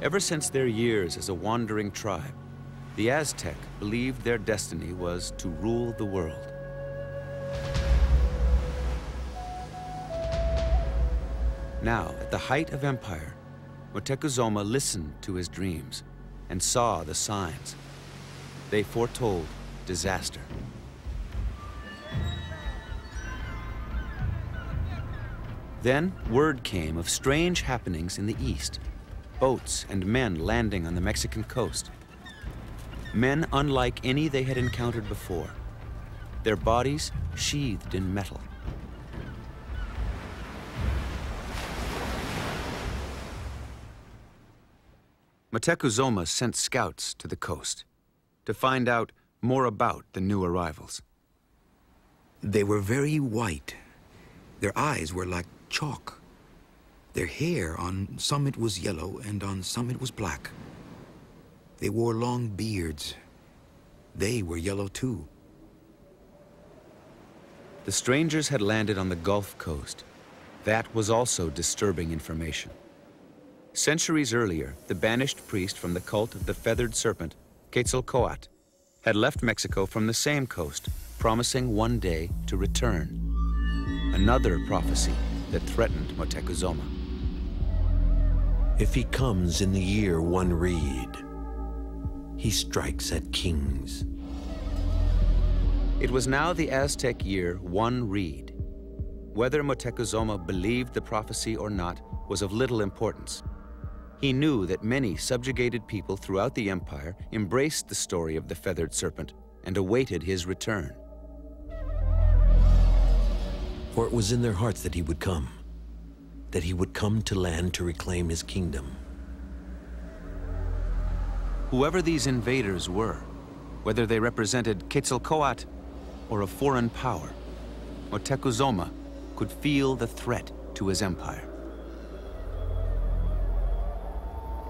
Ever since their years as a wandering tribe, the Aztec believed their destiny was to rule the world. Now, at the height of empire, Moctezuma listened to his dreams and saw the signs. They foretold disaster. Then, word came of strange happenings in the east. Boats and men landing on the Mexican coast. Men unlike any they had encountered before. Their bodies sheathed in metal. Moctezuma sent scouts to the coast to find out more about the new arrivals. They were very white. Their eyes were like chalk. Their hair, on some it was yellow, and on some it was black. They wore long beards. They were yellow too. The strangers had landed on the Gulf Coast. That was also disturbing information. Centuries earlier, the banished priest from the cult of the feathered serpent, Quetzalcoatl, had left Mexico from the same coast, promising one day to return. Another prophecy that threatened Moctezuma. If he comes in the year one reed, he strikes at kings. It was now the Aztec year one reed. Whether Moctezuma believed the prophecy or not was of little importance. He knew that many subjugated people throughout the empire embraced the story of the feathered serpent and awaited his return. For it was in their hearts that he would come to land to reclaim his kingdom. Whoever these invaders were, whether they represented Quetzalcoatl or a foreign power, Moctezuma could feel the threat to his empire.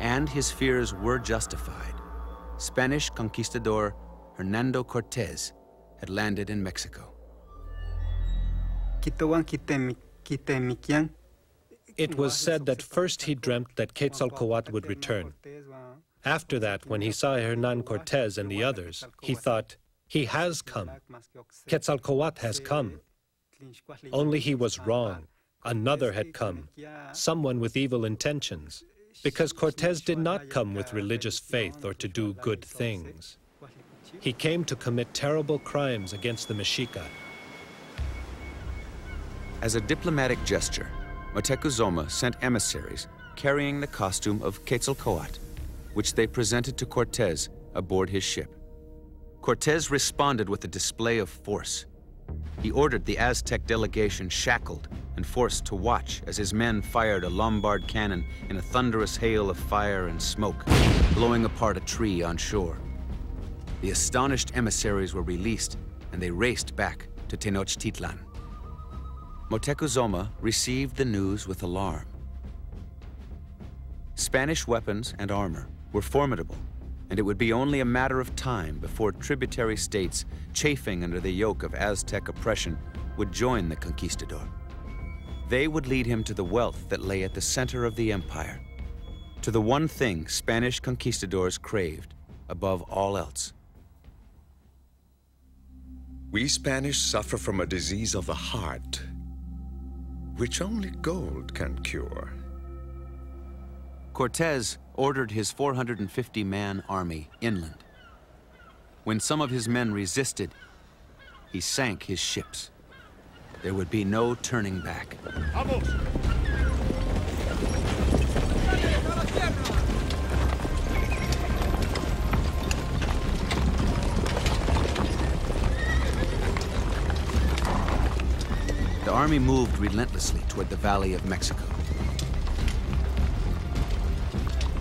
And his fears were justified. Spanish conquistador Hernando Cortez had landed in Mexico. It was said that first he dreamt that Quetzalcoatl would return. After that, when he saw Hernan Cortez and the others, he thought, he has come. Quetzalcoatl has come. Only he was wrong. Another had come, someone with evil intentions, because Cortez did not come with religious faith or to do good things. He came to commit terrible crimes against the Mexica. As a diplomatic gesture, Moctezuma sent emissaries carrying the costume of Quetzalcoatl, which they presented to Cortez aboard his ship. Cortez responded with a display of force. He ordered the Aztec delegation shackled and forced to watch as his men fired a Lombard cannon in a thunderous hail of fire and smoke, blowing apart a tree on shore. The astonished emissaries were released, and they raced back to Tenochtitlan. Moctezuma received the news with alarm. Spanish weapons and armor were formidable, and it would be only a matter of time before tributary states chafing under the yoke of Aztec oppression would join the conquistador. They would lead him to the wealth that lay at the center of the empire, to the one thing Spanish conquistadors craved above all else. We Spanish suffer from a disease of the heart, which only gold can cure. Cortez ordered his 450-man army inland. When some of his men resisted, he sank his ships. There would be no turning back. Vamos! The army moved relentlessly toward the Valley of Mexico.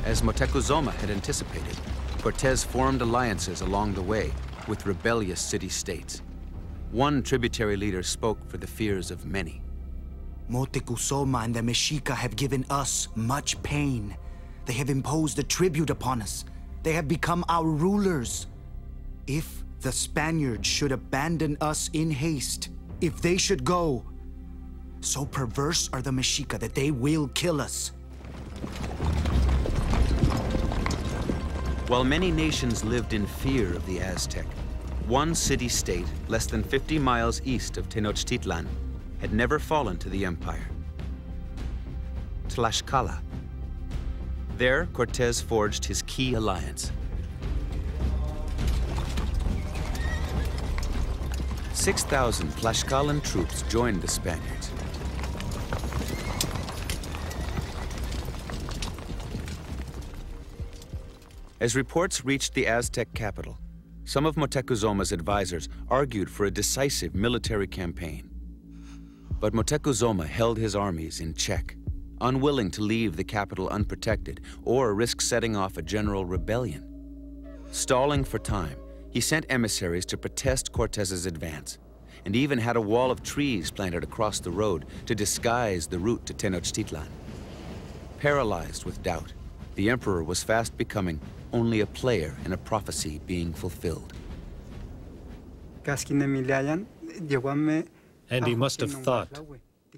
As Moctezuma had anticipated, Cortez formed alliances along the way with rebellious city-states. One tributary leader spoke for the fears of many. Moctezuma and the Mexica have given us much pain. They have imposed a tribute upon us. They have become our rulers. If the Spaniards should abandon us in haste, if they should go, so perverse are the Mexica that they will kill us. While many nations lived in fear of the Aztec, one city-state less than 50 miles east of Tenochtitlan had never fallen to the empire. Tlaxcala. There, Cortez forged his key alliance. 6,000 Tlaxcalan troops joined the Spaniards. As reports reached the Aztec capital, some of Motecuzoma's advisors argued for a decisive military campaign. But Motecuzoma held his armies in check, unwilling to leave the capital unprotected or risk setting off a general rebellion. Stalling for time, he sent emissaries to protest Cortez's advance, and even had a wall of trees planted across the road to disguise the route to Tenochtitlan. Paralyzed with doubt, the emperor was fast becoming only a player in a prophecy being fulfilled. And he must have thought,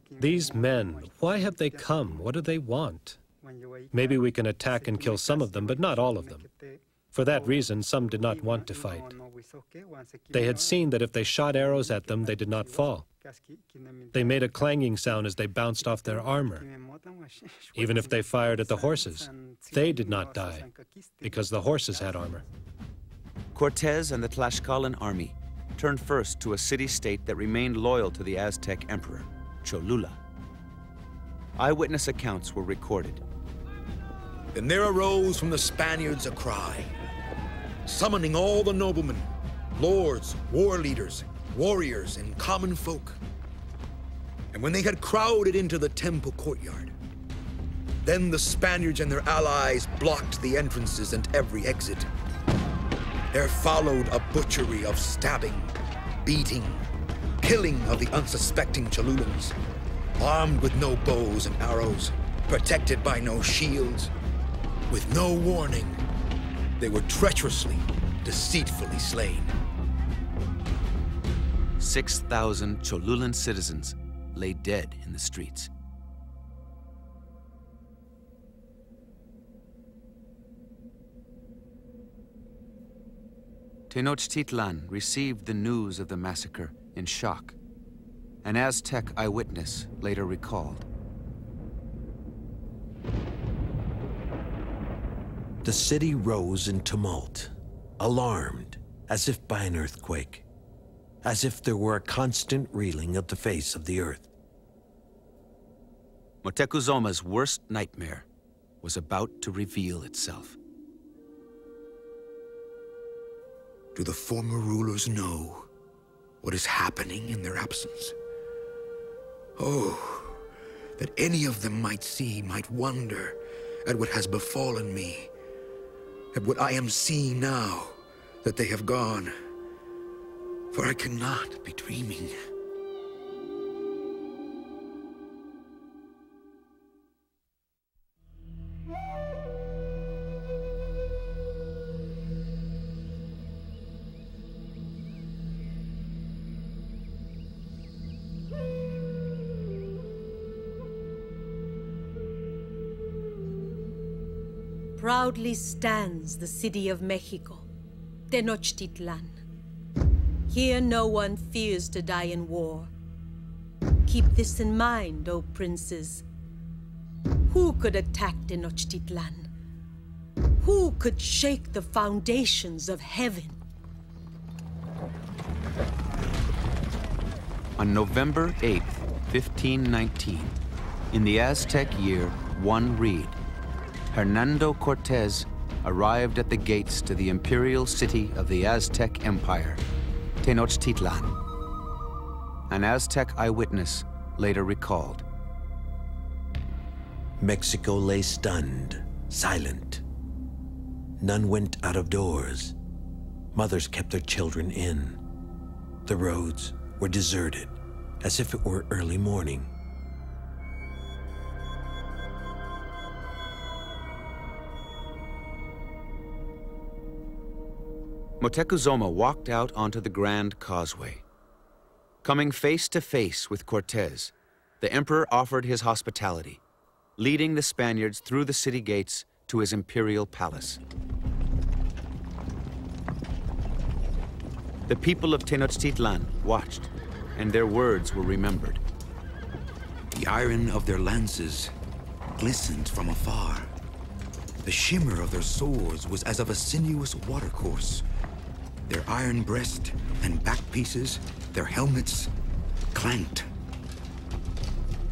these men, why have they come? What do they want? Maybe we can attack and kill some of them, but not all of them. For that reason, some did not want to fight. They had seen that if they shot arrows at them, they did not fall. They made a clanging sound as they bounced off their armor. Even if they fired at the horses, they did not die, because the horses had armor. Cortez and the Tlaxcalan army turned first to a city-state that remained loyal to the Aztec emperor, Cholula. Eyewitness accounts were recorded. Then there arose from the Spaniards a cry, summoning all the noblemen, lords, war leaders, warriors, and common folk. And when they had crowded into the temple courtyard, then the Spaniards and their allies blocked the entrances and every exit. There followed a butchery of stabbing, beating, killing of the unsuspecting Cholulans, armed with no bows and arrows, protected by no shields. With no warning, they were treacherously, deceitfully slain. 6,000 Cholulan citizens lay dead in the streets. Tenochtitlan received the news of the massacre in shock. An Aztec eyewitness later recalled. The city rose in tumult, alarmed, as if by an earthquake, as if there were a constant reeling of the face of the earth. Motecuzoma's worst nightmare was about to reveal itself. Do the former rulers know what is happening in their absence? Oh, that any of them might see, might wonder at what has befallen me, at what I am seeing now that they have gone. For I cannot be dreaming. Proudly stands the city of Mexico, Tenochtitlan. Here no one fears to die in war. Keep this in mind, O princes. Who could attack Tenochtitlan? Who could shake the foundations of heaven? On November 8th, 1519, in the Aztec year 1 Reed, Hernando Cortez arrived at the gates to the imperial city of the Aztec Empire, Tenochtitlan. An Aztec eyewitness later recalled. Mexico lay stunned, silent. None went out of doors. Mothers kept their children in. The roads were deserted, as if it were early morning. Motecuzoma walked out onto the Grand Causeway. Coming face to face with Cortez, the emperor offered his hospitality, leading the Spaniards through the city gates to his imperial palace. The people of Tenochtitlan watched, and their words were remembered. The iron of their lances glistened from afar. The shimmer of their swords was as of a sinuous watercourse. Their iron breast and back pieces, their helmets, clanked.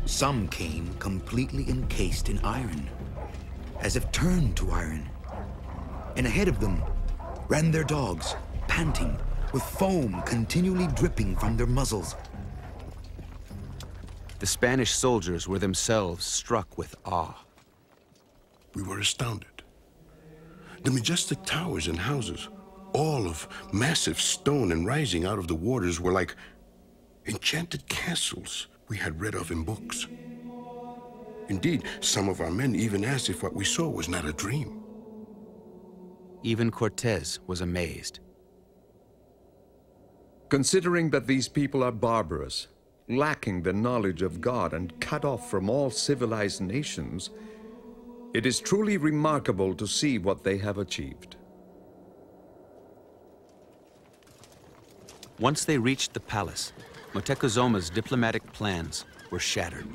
Some came completely encased in iron, as if turned to iron. And ahead of them ran their dogs, panting, with foam continually dripping from their muzzles. The Spanish soldiers were themselves struck with awe. We were astounded. The majestic towers and houses, all of massive stone and rising out of the waters, were like enchanted castles we had read of in books. Indeed, some of our men even asked if what we saw was not a dream. Even Cortez was amazed. Considering that these people are barbarous, lacking the knowledge of God and cut off from all civilized nations, it is truly remarkable to see what they have achieved. Once they reached the palace, Montecuzoma's diplomatic plans were shattered.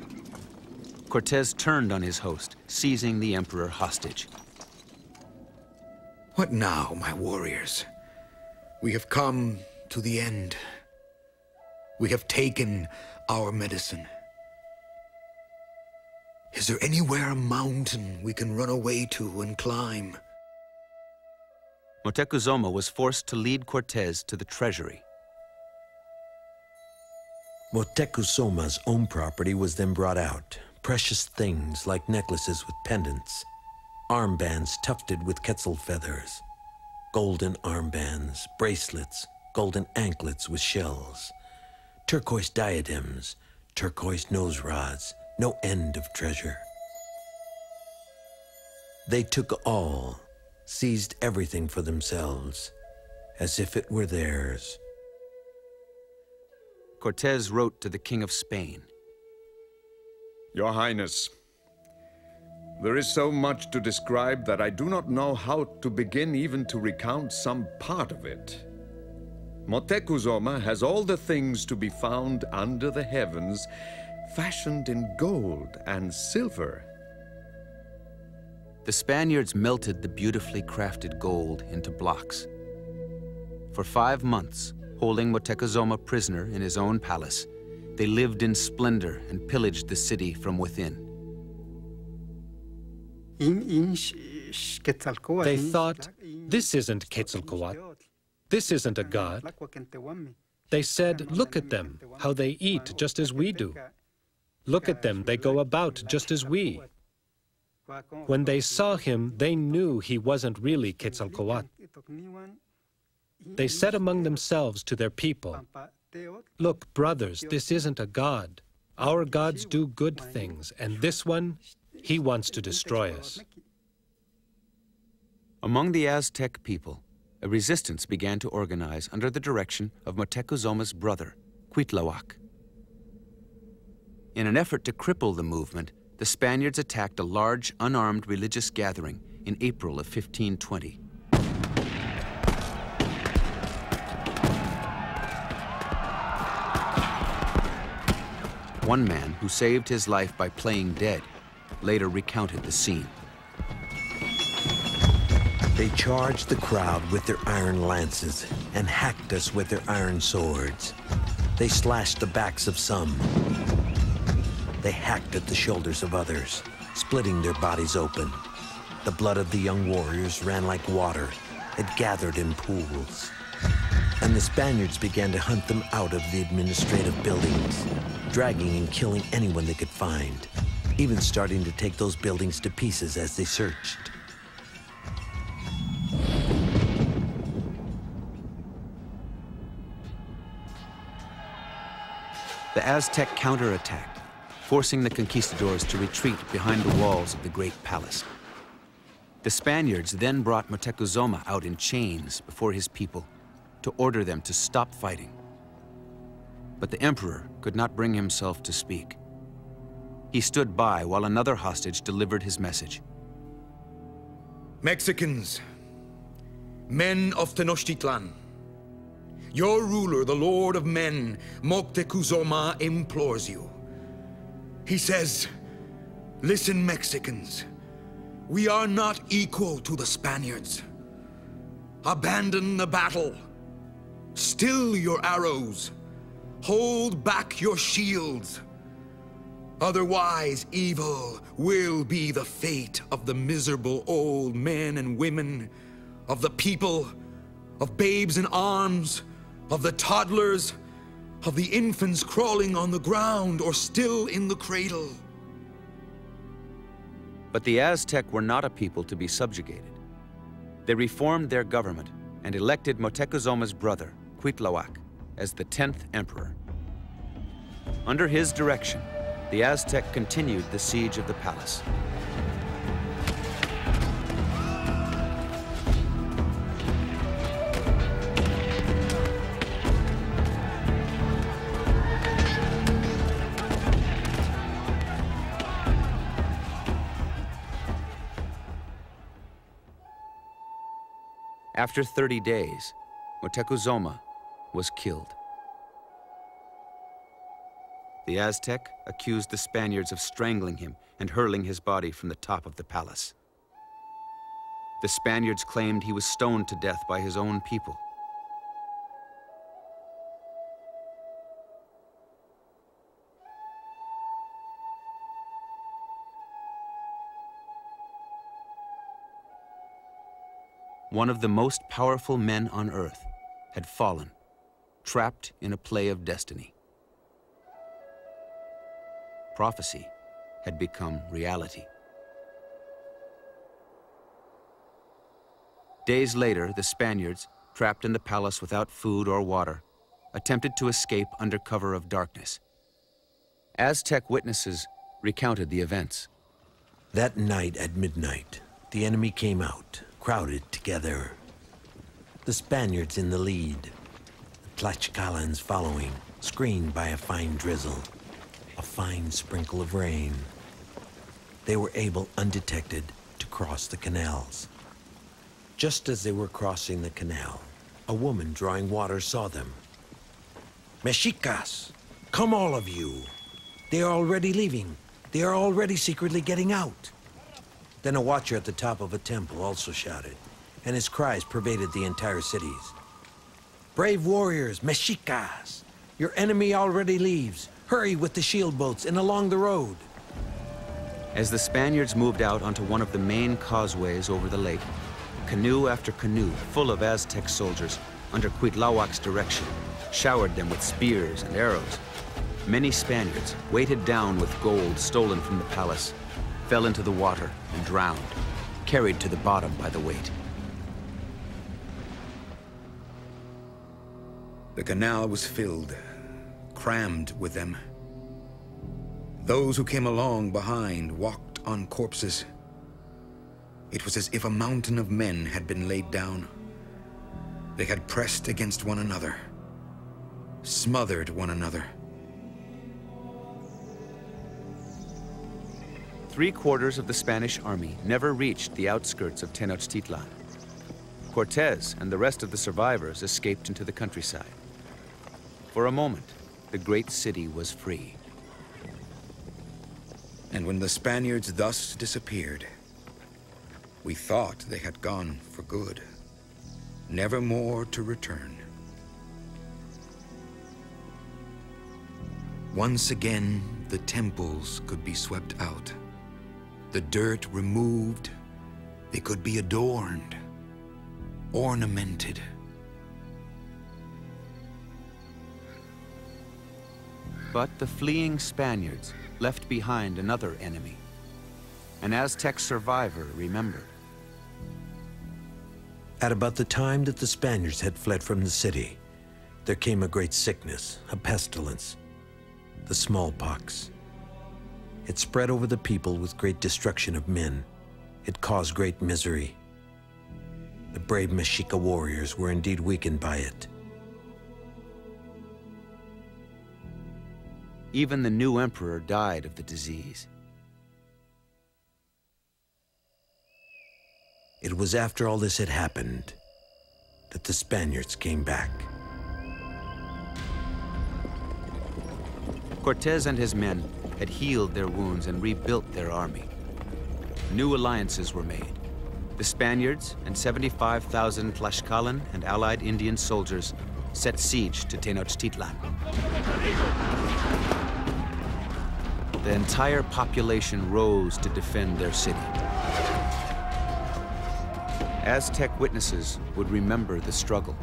Cortez turned on his host, seizing the emperor hostage. What now, my warriors? We have come to the end. We have taken our medicine. Is there anywhere a mountain we can run away to and climb? Montecuzoma was forced to lead Cortez to the treasury. Montecuzoma's own property was then brought out. Precious things like necklaces with pendants, armbands tufted with quetzal feathers, golden armbands, bracelets, golden anklets with shells, turquoise diadems, turquoise nose rods, no end of treasure. They took all, seized everything for themselves, as if it were theirs. Cortez wrote to the King of Spain. Your Highness, there is so much to describe that I do not know how to begin even to recount some part of it. Montecuzoma has all the things to be found under the heavens, fashioned in gold and silver. The Spaniards melted the beautifully crafted gold into blocks. For 5 months, holding Montecuzoma prisoner in his own palace, they lived in splendor and pillaged the city from within. They thought, this isn't Quetzalcoatl. This isn't a god. They said, look at them, how they eat just as we do. Look at them, they go about just as we. When they saw him, they knew he wasn't really Quetzalcoatl. They said among themselves to their people, look, brothers, this isn't a god. Our gods do good things, and this one, he wants to destroy us. Among the Aztec people, a resistance began to organize under the direction of Montecuzoma's brother, Cuitlahuac. In an effort to cripple the movement, the Spaniards attacked a large, unarmed religious gathering in April of 1520. One man who saved his life by playing dead later recounted the scene. They charged the crowd with their iron lances and hacked us with their iron swords. They slashed the backs of some. They hacked at the shoulders of others, splitting their bodies open. The blood of the young warriors ran like water. It gathered in pools. And the Spaniards began to hunt them out of the administrative buildings, dragging and killing anyone they could find, even starting to take those buildings to pieces as they searched. The Aztec counterattacked, forcing the conquistadors to retreat behind the walls of the great palace. The Spaniards then brought Montecuzoma out in chains before his people to order them to stop fighting. But the emperor could not bring himself to speak. He stood by while another hostage delivered his message. Mexicans, men of Tenochtitlan, Your ruler, the Lord of Men, Moctezuma, implores you. He says, listen, Mexicans, we are not equal to the Spaniards. Abandon the battle. Still your arrows. Hold back your shields. Otherwise, evil will be the fate of the miserable old men and women, of the people, of babes in arms, of the toddlers, of the infants crawling on the ground or still in the cradle. But the Aztec were not a people to be subjugated. They reformed their government and elected Motecuzuma's brother, Cuitlahuac, as the 10th emperor. Under his direction, the Aztec continued the siege of the palace. After 30 days, Moctezuma was killed. The Aztec accused the Spaniards of strangling him and hurling his body from the top of the palace. The Spaniards claimed he was stoned to death by his own people. One of the most powerful men on earth had fallen, trapped in a play of destiny. Prophecy had become reality. Days later, the Spaniards, trapped in the palace without food or water, attempted to escape under cover of darkness. Aztec witnesses recounted the events. That night at midnight, the enemy came out, crowded together. The Spaniards in the lead, the Tlaxcalans following, screened by a fine drizzle, a fine sprinkle of rain. They were able, undetected, to cross the canals. Just as they were crossing the canal, a woman drawing water saw them. Mexicas, come all of you. They are already leaving. They are already secretly getting out. Then a watcher at the top of a temple also shouted, and his cries pervaded the entire cities. Brave warriors, Mexicas, your enemy already leaves. Hurry with the shield boats and along the road. As the Spaniards moved out onto one of the main causeways over the lake, canoe after canoe full of Aztec soldiers under Cuitlahuac's direction showered them with spears and arrows. Many Spaniards, weighted down with gold stolen from the palace, fell into the water and drowned, carried to the bottom by the weight. The canal was filled, crammed with them. Those who came along behind walked on corpses. It was as if a mountain of men had been laid down. They had pressed against one another, smothered one another. 3/4 of the Spanish army never reached the outskirts of Tenochtitlan. Cortes and the rest of the survivors escaped into the countryside. For a moment, the great city was free. And when the Spaniards thus disappeared, we thought they had gone for good, never more to return. Once again, the temples could be swept out, the dirt removed. They could be adorned, ornamented. But the fleeing Spaniards left behind another enemy. An Aztec survivor remembered. At about the time that the Spaniards had fled from the city, there came a great sickness, a pestilence, the smallpox. It spread over the people with great destruction of men. It caused great misery. The brave Mexica warriors were indeed weakened by it. Even the new emperor died of the disease. It was after all this had happened that the Spaniards came back. Cortez and his men had healed their wounds and rebuilt their army. New alliances were made. The Spaniards and 75,000 Tlaxcalan and allied Indian soldiers set siege to Tenochtitlan. The entire population rose to defend their city. Aztec witnesses would remember the struggle.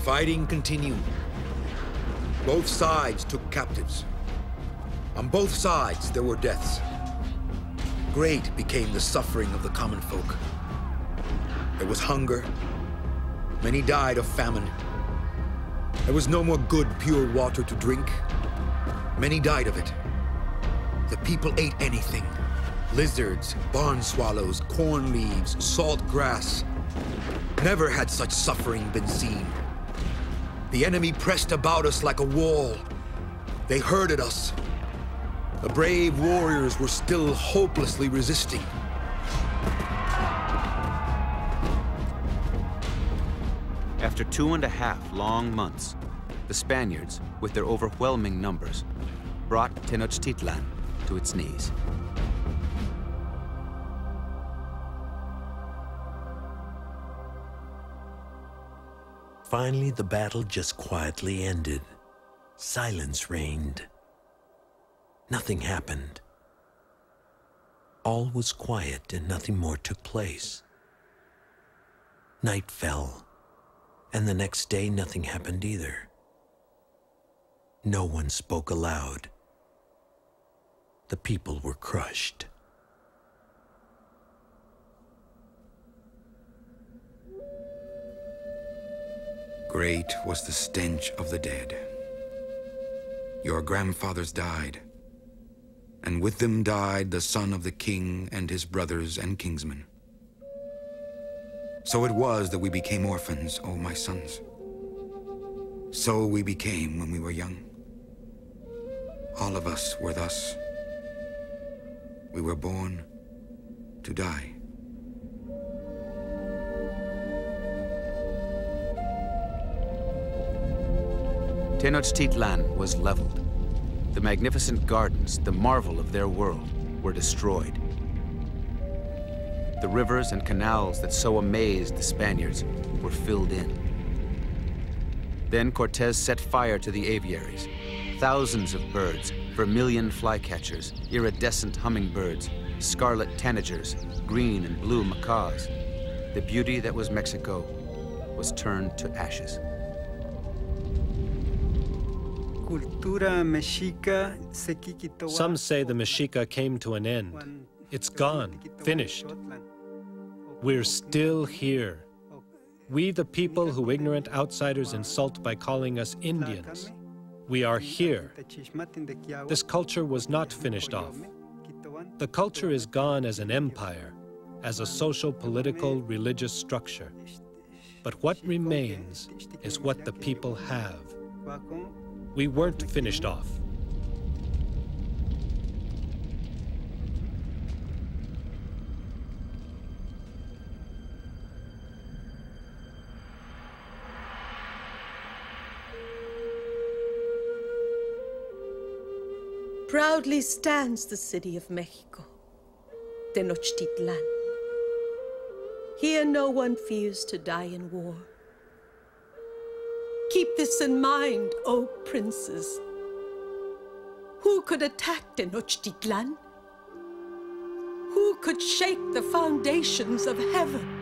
Fighting continued. Both sides took captives. On both sides, there were deaths. Great became the suffering of the common folk. There was hunger. Many died of famine. There was no more good, pure water to drink. Many died of it. The people ate anything. Lizards, barn swallows, corn leaves, salt grass. Never had such suffering been seen. The enemy pressed about us like a wall. They herded us. The brave warriors were still hopelessly resisting. After 2.5 long months, the Spaniards, with their overwhelming numbers, brought Tenochtitlan to its knees. Finally, the battle just quietly ended. Silence reigned. Nothing happened. All was quiet and nothing more took place. Night fell, and the next day nothing happened either. No one spoke aloud. The people were crushed. Great was the stench of the dead. Your grandfathers died, and with them died the son of the king and his brothers and kinsmen. So it was that we became orphans, O my sons. So we became when we were young. All of us were thus. We were born to die. Tenochtitlan was leveled. The magnificent gardens, the marvel of their world, were destroyed. The rivers and canals that so amazed the Spaniards were filled in. Then Cortez set fire to the aviaries. Thousands of birds, vermilion flycatchers, iridescent hummingbirds, scarlet tanagers, green and blue macaws. The beauty that was Mexico was turned to ashes. Some say the Mexica came to an end. It's gone, finished. We're still here. We, the people who ignorant outsiders insult by calling us Indians. We are here. This culture was not finished off. The culture is gone as an empire, as a social, political, religious structure. But what remains is what the people have. We weren't finished off. Proudly stands the city of Mexico, Tenochtitlan. Here no one fears to die in war. Keep this in mind, O princes. Who could attack Tenochtitlan? Who could shake the foundations of heaven?